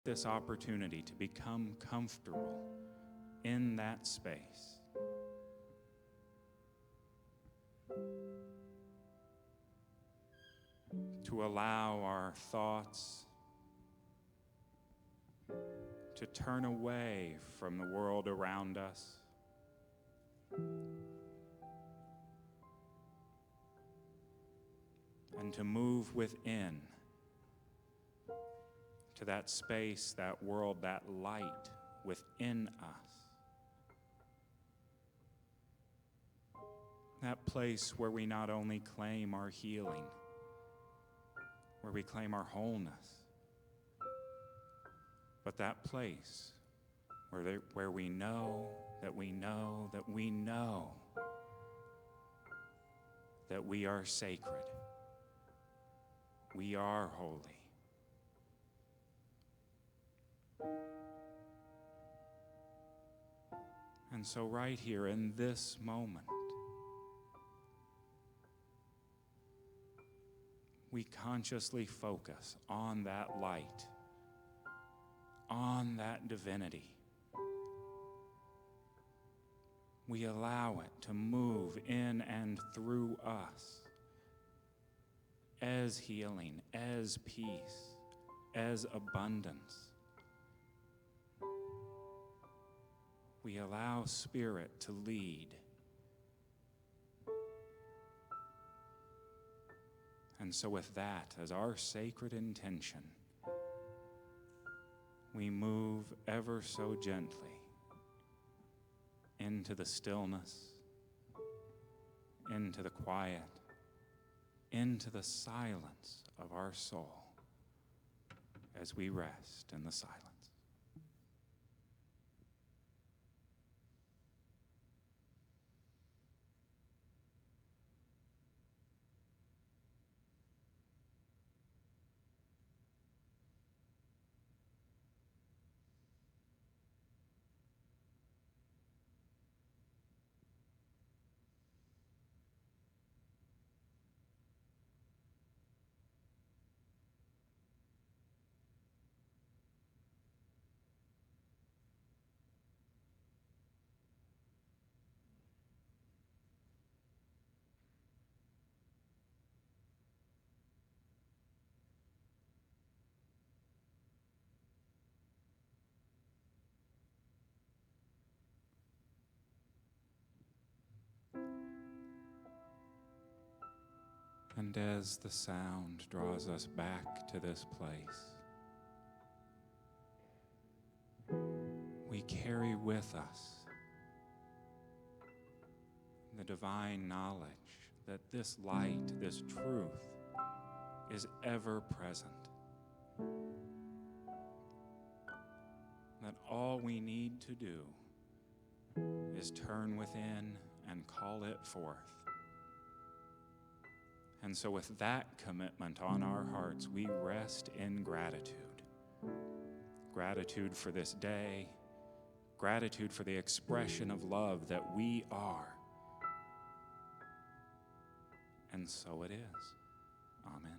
this opportunity to become comfortable in that space. To allow our thoughts to turn away from the world around us. And to move within to that space, that world, that light within us. That place where we not only claim our healing, where we claim our wholeness, but that place where we know that we know that we know that we are sacred, we are holy. And so right here in this moment, we consciously focus on that light, on that divinity. We allow it to move in and through us as healing, as peace, as abundance. We allow Spirit to lead. And so with that as our sacred intention, we move ever so gently into the stillness, into the quiet, into the silence of our soul as we rest in the silence. And as the sound draws us back to this place, we carry with us the divine knowledge that this light, this truth, is ever present. That all we need to do is turn within and call it forth. And so with that commitment on our hearts, we rest in gratitude. Gratitude for this day, gratitude for the expression of love that we are. And so it is. Amen.